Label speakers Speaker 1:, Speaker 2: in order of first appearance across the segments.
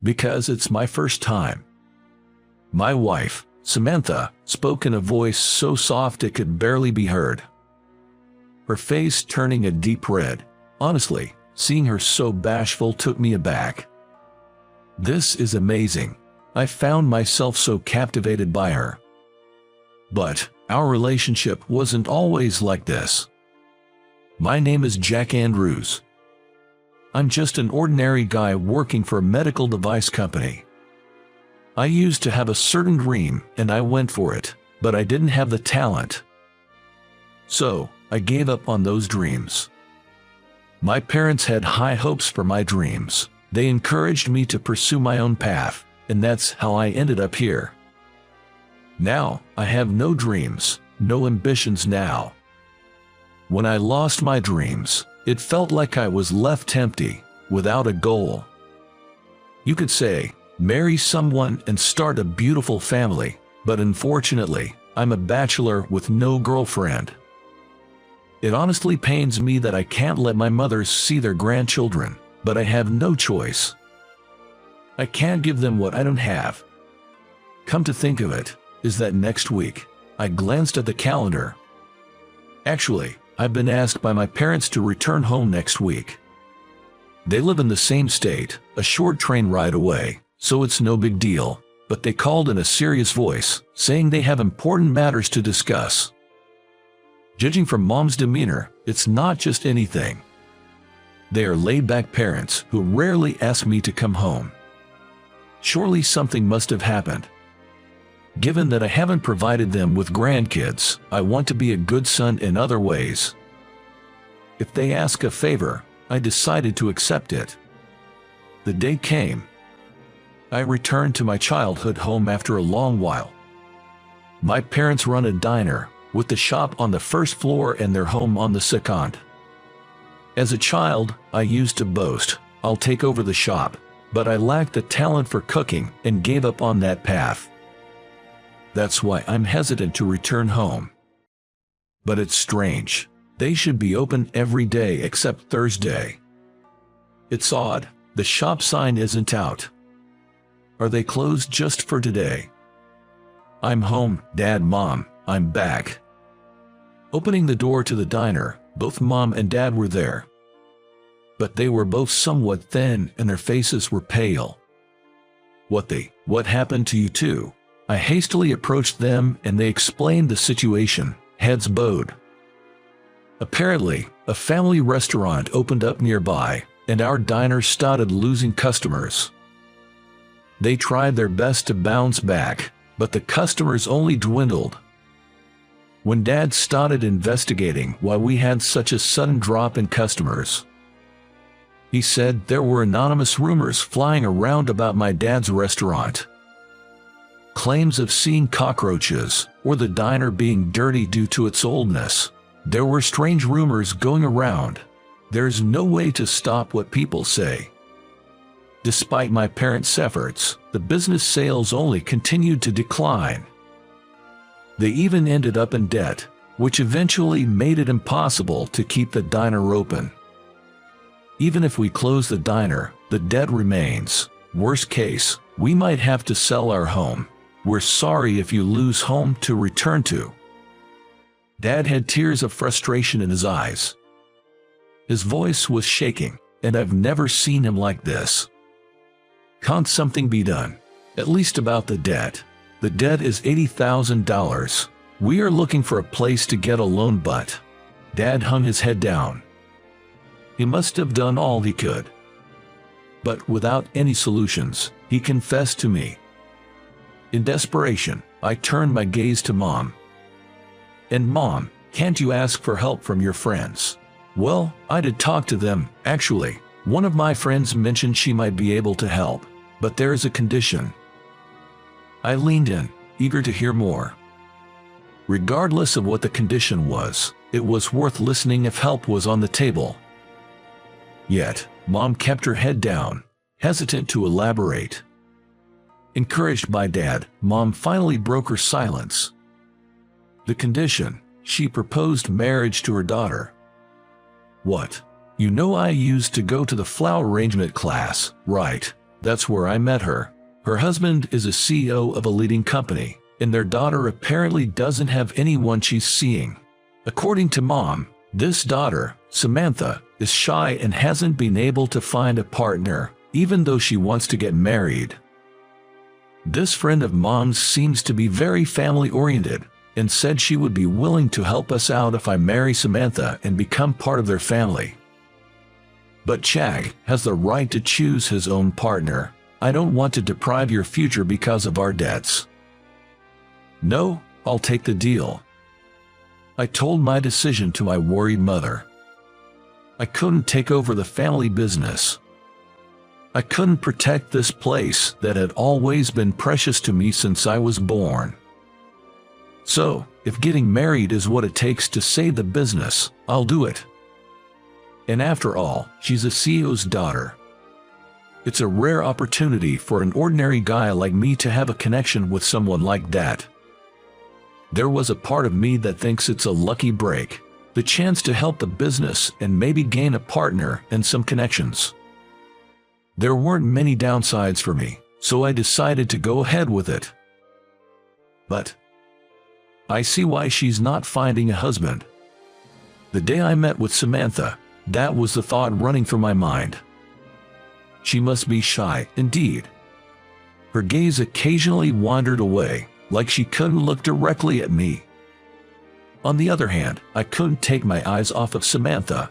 Speaker 1: Because it's my first time. My wife, Samantha, spoke in a voice so soft it could barely be heard. Her face turning a deep red. Honestly, seeing her so bashful took me aback. This is amazing. I found myself so captivated by her. But our relationship wasn't always like this. My name is Jack Andrews. I'm just an ordinary guy working for a medical device company. I used to have a certain dream and I went for it, but I didn't have the talent. So, I gave up on those dreams. My parents had high hopes for my dreams. They encouraged me to pursue my own path, and that's how I ended up here. Now, I have no dreams, no ambitions now. When I lost my dreams, it felt like I was left empty, without a goal. You could say, marry someone and start a beautiful family, but unfortunately, I'm a bachelor with no girlfriend. It honestly pains me that I can't let my mothers see their grandchildren, but I have no choice. I can't give them what I don't have. Come to think of it, is that next week, I glanced at the calendar. Actually, I've been asked by my parents to return home next week. They live in the same state, a short train ride away, so it's no big deal, but they called in a serious voice, saying they have important matters to discuss. Judging from Mom's demeanor, it's not just anything. They are laid-back parents who rarely ask me to come home. Surely something must have happened. Given that I haven't provided them with grandkids, I want to be a good son in other ways. If they ask a favor, I decided to accept it. The day came. I returned to my childhood home after a long while. My parents run a diner, with the shop on the first floor and their home on the second. As a child, I used to boast, I'll take over the shop, but I lacked the talent for cooking and gave up on that path. That's why I'm hesitant to return home. But it's strange. They should be open every day except Thursday. It's odd, the shop sign isn't out. Are they closed just for today? I'm home, Dad, Mom, I'm back. Opening the door to the diner, both Mom and Dad were there. But they were both somewhat thin and their faces were pale. What happened to you two? I hastily approached them and they explained the situation, heads bowed. Apparently, a family restaurant opened up nearby, and our diner started losing customers. They tried their best to bounce back, but the customers only dwindled. When Dad started investigating why we had such a sudden drop in customers, he said there were anonymous rumors flying around about my dad's restaurant. Claims of seeing cockroaches, or the diner being dirty due to its oldness. There were strange rumors going around. There's no way to stop what people say. Despite my parents' efforts, the business sales only continued to decline. They even ended up in debt, which eventually made it impossible to keep the diner open. Even if we close the diner, the debt remains. Worst case, we might have to sell our home. We're sorry if you lose home to return to. Dad had tears of frustration in his eyes. His voice was shaking, and I've never seen him like this. Can't something be done? At least about the debt. The debt is $80,000. We are looking for a place to get a loan, but... Dad hung his head down. He must have done all he could. But without any solutions, he confessed to me. In desperation, I turned my gaze to Mom. And Mom, can't you ask for help from your friends? Well, I did talk to them, actually. One of my friends mentioned she might be able to help, but there is a condition. I leaned in, eager to hear more. Regardless of what the condition was, it was worth listening if help was on the table. Yet, Mom kept her head down, hesitant to elaborate. Encouraged by Dad, Mom finally broke her silence. The condition: she proposed marriage to her daughter. What? You know I used to go to the flower arrangement class, right? That's where I met her. Her husband is a CEO of a leading company, and their daughter apparently doesn't have anyone she's seeing. According to Mom, this daughter, Samantha, is shy and hasn't been able to find a partner, even though she wants to get married. This friend of Mom's seems to be very family-oriented, and said she would be willing to help us out if I marry Samantha and become part of their family. But Chag has the right to choose his own partner. I don't want to deprive your future because of our debts. No, I'll take the deal. I told my decision to my worried mother. I couldn't take over the family business. I couldn't protect this place that had always been precious to me since I was born. So, if getting married is what it takes to save the business, I'll do it. And after all, she's a CEO's daughter. It's a rare opportunity for an ordinary guy like me to have a connection with someone like that. There was a part of me that thinks it's a lucky break, the chance to help the business and maybe gain a partner and some connections. There weren't many downsides for me, so I decided to go ahead with it. But I see why she's not finding a husband. The day I met with Samantha, that was the thought running through my mind. She must be shy, indeed. Her gaze occasionally wandered away, like she couldn't look directly at me. On the other hand, I couldn't take my eyes off of Samantha.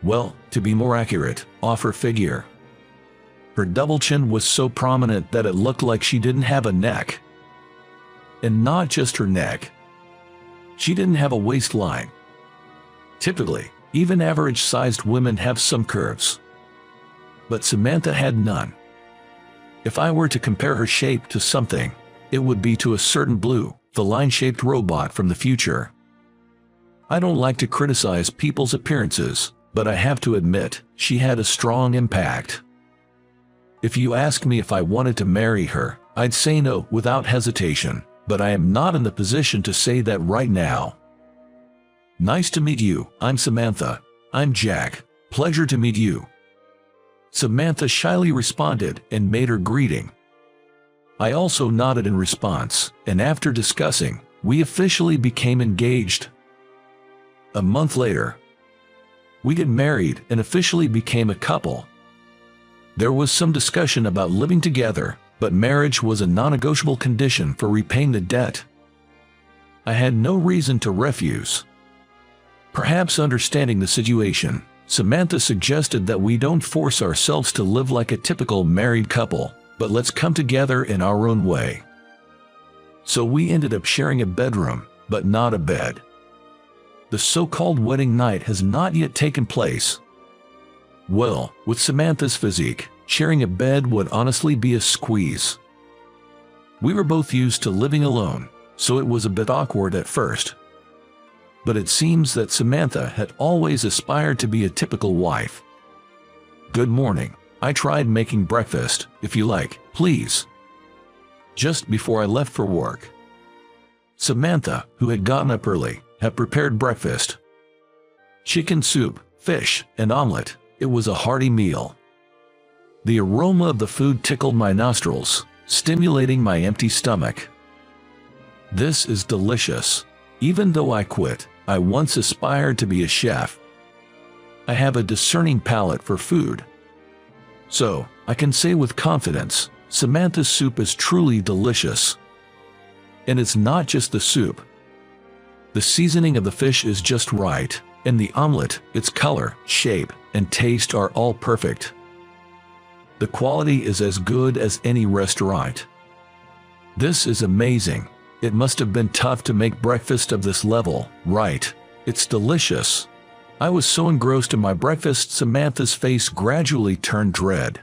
Speaker 1: Well, to be more accurate, off her figure. Her double chin was so prominent that it looked like she didn't have a neck. And not just her neck. She didn't have a waistline. Typically, even average-sized women have some curves. But Samantha had none. If I were to compare her shape to something, it would be to a certain Blue, the line-shaped robot from the future. I don't like to criticize people's appearances, but I have to admit, she had a strong impact. If you ask me if I wanted to marry her, I'd say no without hesitation, but I am not in the position to say that right now. Nice to meet you, I'm Samantha. I'm Jack. Pleasure to meet you. Samantha shyly responded and made her greeting. I also nodded in response, and after discussing, we officially became engaged. A month later, we got married and officially became a couple. There was some discussion about living together, but marriage was a non-negotiable condition for repaying the debt. I had no reason to refuse. Perhaps understanding the situation, Samantha suggested that we don't force ourselves to live like a typical married couple, but let's come together in our own way. So we ended up sharing a bedroom, but not a bed. The so-called wedding night has not yet taken place. Well, with Samantha's physique, sharing a bed would honestly be a squeeze. We were both used to living alone, so it was a bit awkward at first. But it seems that Samantha had always aspired to be a typical wife. Good morning. I tried making breakfast, if you like, please. Just before I left for work. Samantha, who had gotten up early, had prepared breakfast. Chicken soup, fish, and omelet. It was a hearty meal. The aroma of the food tickled my nostrils, stimulating my empty stomach. This is delicious. Even though I quit, I once aspired to be a chef. I have a discerning palate for food. So, I can say with confidence, Samantha's soup is truly delicious. And it's not just the soup. The seasoning of the fish is just right, and the omelet, its color, shape, and taste are all perfect. The quality is as good as any restaurant. This is amazing. It must have been tough to make breakfast of this level, right? It's delicious. I was so engrossed in my breakfast, Samantha's face gradually turned red.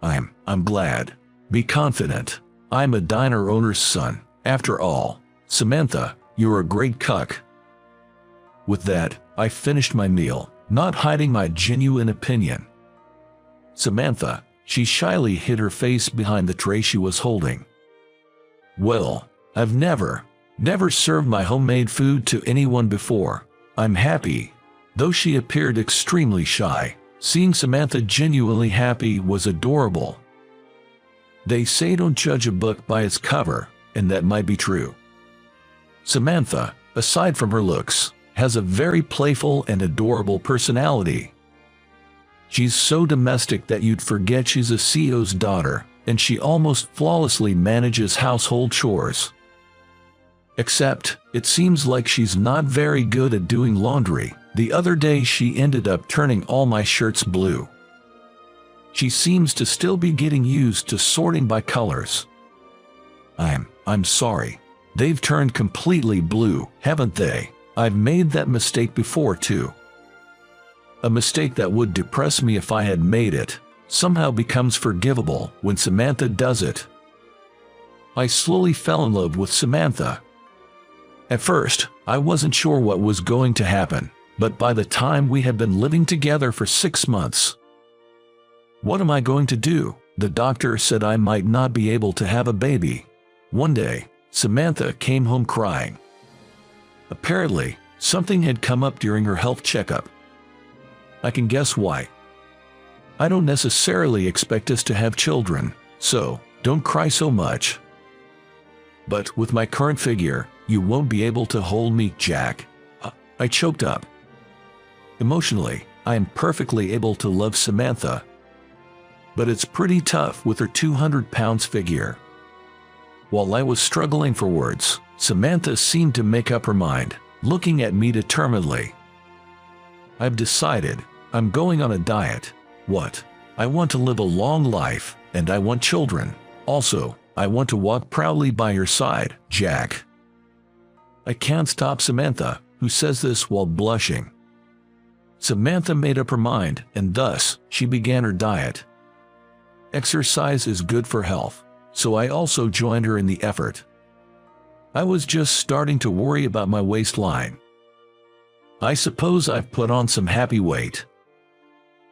Speaker 1: I'm glad. Be confident. I'm a diner owner's son. After all, Samantha, you're a great cook. With that, I finished my meal, not hiding my genuine opinion. Samantha, she shyly hid her face behind the tray she was holding. Well, I've never served my homemade food to anyone before. I'm happy. Though she appeared extremely shy, Seeing Samantha genuinely happy was adorable. They say don't judge a book by its cover, and that might be true. Samantha, aside from her looks, has a very playful and adorable personality. She's so domestic that you'd forget she's a CEO's daughter, and she almost flawlessly manages household chores. Except, it seems like she's not very good at doing laundry. The other day she ended up turning all my shirts blue. She seems to still be getting used to sorting by colors. I'm sorry. They've turned completely blue, haven't they? I've made that mistake before too. A mistake that would depress me if I had made it somehow becomes forgivable when Samantha does it. I slowly fell in love with Samantha. At first, I wasn't sure what was going to happen, but by the time we had been living together for 6 months, what am I going to do? The doctor said I might not be able to have a baby. One day, Samantha came home crying. Apparently, something had come up during her health checkup. I can guess why. I don't necessarily expect us to have children, so don't cry so much. But with my current figure, you won't be able to hold me, Jack. I choked up. Emotionally, I am perfectly able to love Samantha. But it's pretty tough with her 200 pounds figure. While I was struggling for words, Samantha seemed to make up her mind, looking at me determinedly. I've decided, I'm going on a diet. What? I want to live a long life, and I want children. Also, I want to walk proudly by your side, Jack. I can't stop Samantha, who says this while blushing. Samantha made up her mind, and thus, she began her diet. Exercise is good for health, so I also joined her in the effort. I was just starting to worry about my waistline. I suppose I've put on some happy weight.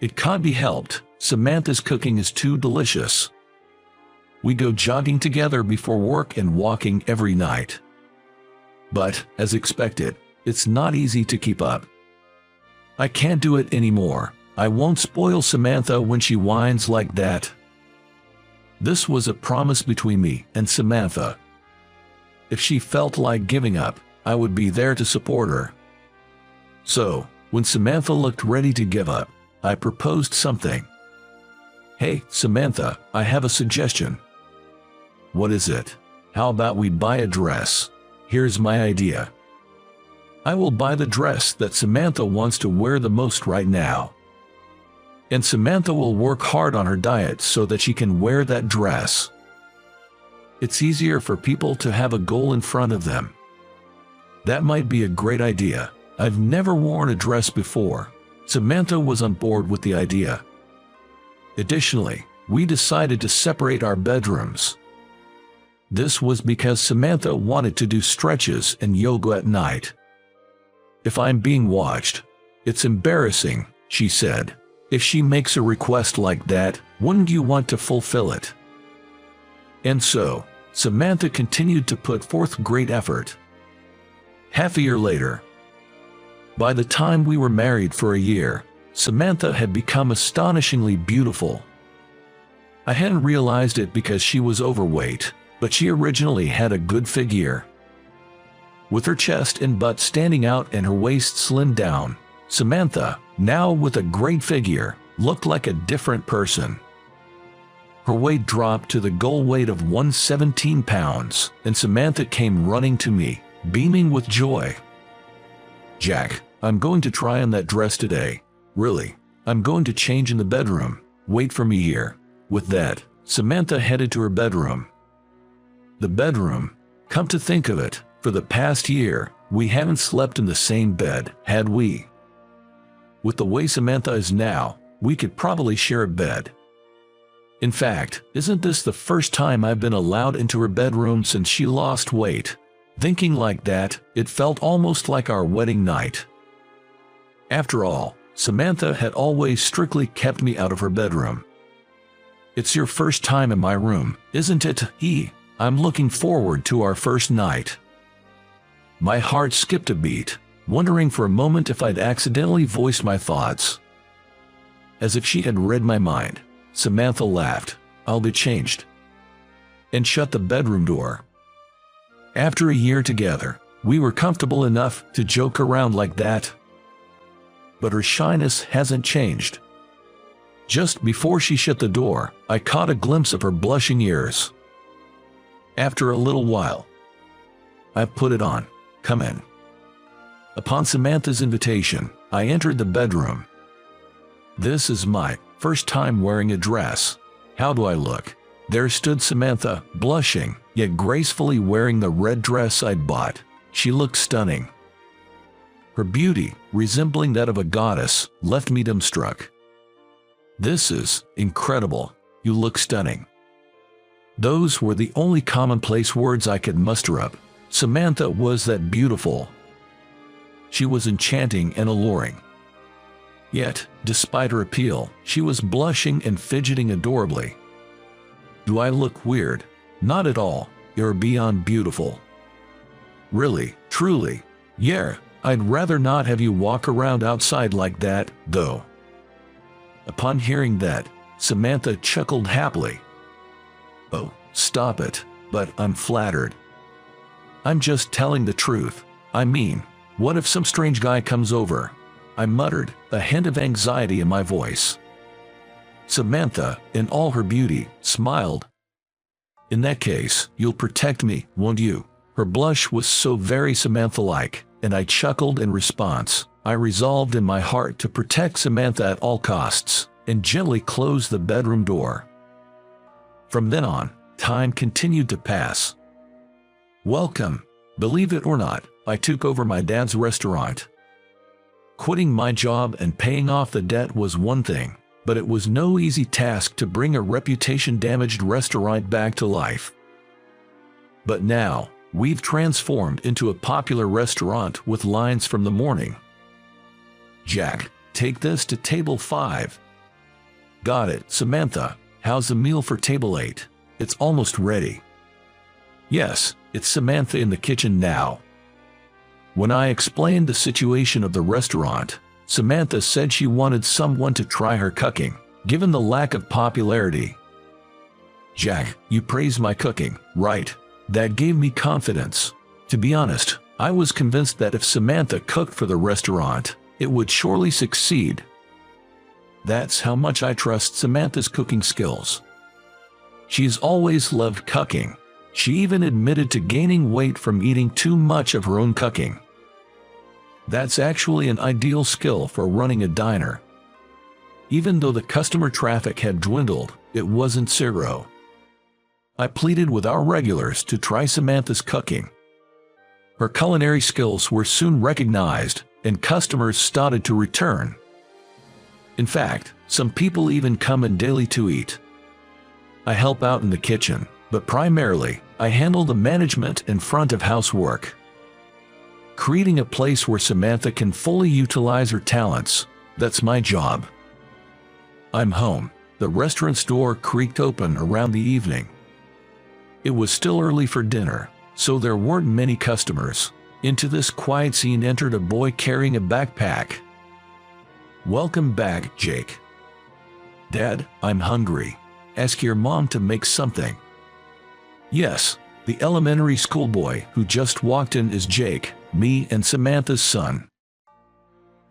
Speaker 1: It can't be helped, Samantha's cooking is too delicious. We go jogging together before work and walking every night. But, as expected, it's not easy to keep up. I can't do it anymore. I won't spoil Samantha when she whines like that. This was a promise between me and Samantha. If she felt like giving up, I would be there to support her. So, when Samantha looked ready to give up, I proposed something. Hey, Samantha, I have a suggestion. What is it? How about we buy a dress? Here's my idea. I will buy the dress that Samantha wants to wear the most right now. And Samantha will work hard on her diet so that she can wear that dress. It's easier for people to have a goal in front of them. That might be a great idea. I've never worn a dress before. Samantha was on board with the idea. Additionally, we decided to separate our bedrooms. This was because Samantha wanted to do stretches and yoga at night. If I'm being watched, it's embarrassing, she said. If she makes a request like that, wouldn't you want to fulfill it? And so, Samantha continued to put forth great effort. Half a year later, by the time we were married for a year, Samantha had become astonishingly beautiful. I hadn't realized it because she was overweight, but she originally had a good figure. With her chest and butt standing out and her waist slimmed down, Samantha, now with a great figure, looked like a different person. Her weight dropped to the goal weight of 117 pounds, and Samantha came running to me, beaming with joy. Jack, I'm going to try on that dress today. Really, I'm going to change in the bedroom. Wait for me here. With that, Samantha headed to her bedroom. The bedroom? Come to think of it, for the past year, we haven't slept in the same bed, had we? With the way Samantha is now, we could probably share a bed. In fact, isn't this the first time I've been allowed into her bedroom since she lost weight? Thinking like that, it felt almost like our wedding night. After all, Samantha had always strictly kept me out of her bedroom. It's your first time in my room, isn't it? I'm looking forward to our first night. My heart skipped a beat, wondering for a moment if I'd accidentally voiced my thoughts. As if she had read my mind, Samantha laughed. "I'll be changed," and shut the bedroom door. After a year together, we were comfortable enough to joke around like that. But her shyness hasn't changed. Just before she shut the door, I caught a glimpse of her blushing ears. After a little while, I put it on. "Come in." Upon Samantha's invitation, I entered the bedroom. This is my first time wearing a dress. How do I look? There stood Samantha, blushing, yet gracefully wearing the red dress I'd bought. She looked stunning. Her beauty, resembling that of a goddess, left me dumbstruck. "This is incredible. You look stunning." Those were the only commonplace words I could muster up. Samantha was that beautiful. She was enchanting and alluring. Yet, despite her appeal, she was blushing and fidgeting adorably. Do I look weird? Not at all. You're beyond beautiful. Really, truly. Yeah, I'd rather not have you walk around outside like that, though. Upon hearing that, Samantha chuckled happily. "Oh, stop it, but I'm flattered. I'm just telling the truth. I mean, what if some strange guy comes over?" I muttered, a hint of anxiety in my voice. Samantha, in all her beauty, smiled. "In that case, you'll protect me, won't you?" Her blush was so very Samantha-like, and I chuckled in response. I resolved in my heart to protect Samantha at all costs, and gently closed the bedroom door. From then on, time continued to pass. Welcome. Believe it or not, I took over my dad's restaurant. Quitting my job and paying off the debt was one thing, but it was no easy task to bring a reputation-damaged restaurant back to life. But now, we've transformed into a popular restaurant with lines from the morning. "Jack, take this to table 5. "Got it, Samantha. How's the meal for table 8? "It's almost ready." Yes, it's Samantha in the kitchen now. When I explained the situation of the restaurant, Samantha said she wanted someone to try her cooking, given the lack of popularity. "Jack, you praise my cooking, right?" That gave me confidence. To be honest, I was convinced that if Samantha cooked for the restaurant, it would surely succeed. That's how much I trust Samantha's cooking skills. She's always loved cooking. She even admitted to gaining weight from eating too much of her own cooking. That's actually an ideal skill for running a diner. Even though the customer traffic had dwindled, it wasn't zero. I pleaded with our regulars to try Samantha's cooking. Her culinary skills were soon recognized, and customers started to return. In fact, some people even come in daily to eat. I help out in the kitchen, but primarily, I handle the management and front-of-house work. Creating a place where Samantha can fully utilize her talents, that's my job. I'm home. The restaurant's door creaked open around the evening. It was still early for dinner, so there weren't many customers. Into this quiet scene entered a boy carrying a backpack. "Welcome back, Jake." "Dad, I'm hungry. Ask your mom to make something." Yes, the elementary school boy who just walked in is Jake, me and Samantha's son.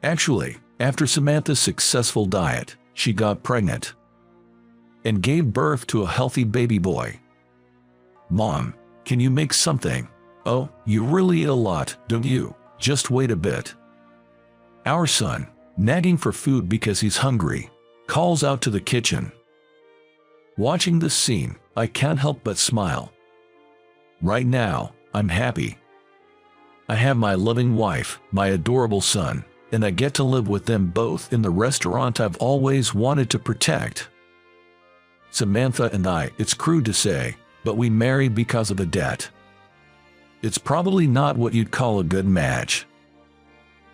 Speaker 1: Actually, after Samantha's successful diet, she got pregnant and gave birth to a healthy baby boy. "Mom, can you make something?" "Oh, you really eat a lot, don't you? Just wait a bit." Our son, nagging for food because he's hungry, calls out to the kitchen. Watching this scene, I can't help but smile. Right now, I'm happy. I have my loving wife, my adorable son, and I get to live with them both in the restaurant I've always wanted to protect. Samantha and I, it's crude to say, but we married because of a debt. It's probably not what you'd call a good match.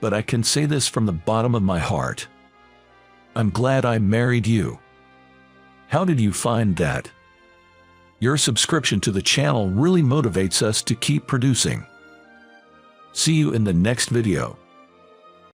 Speaker 1: But I can say this from the bottom of my heart. I'm glad I married you. How did you find that? Your subscription to the channel really motivates us to keep producing. See you in the next video.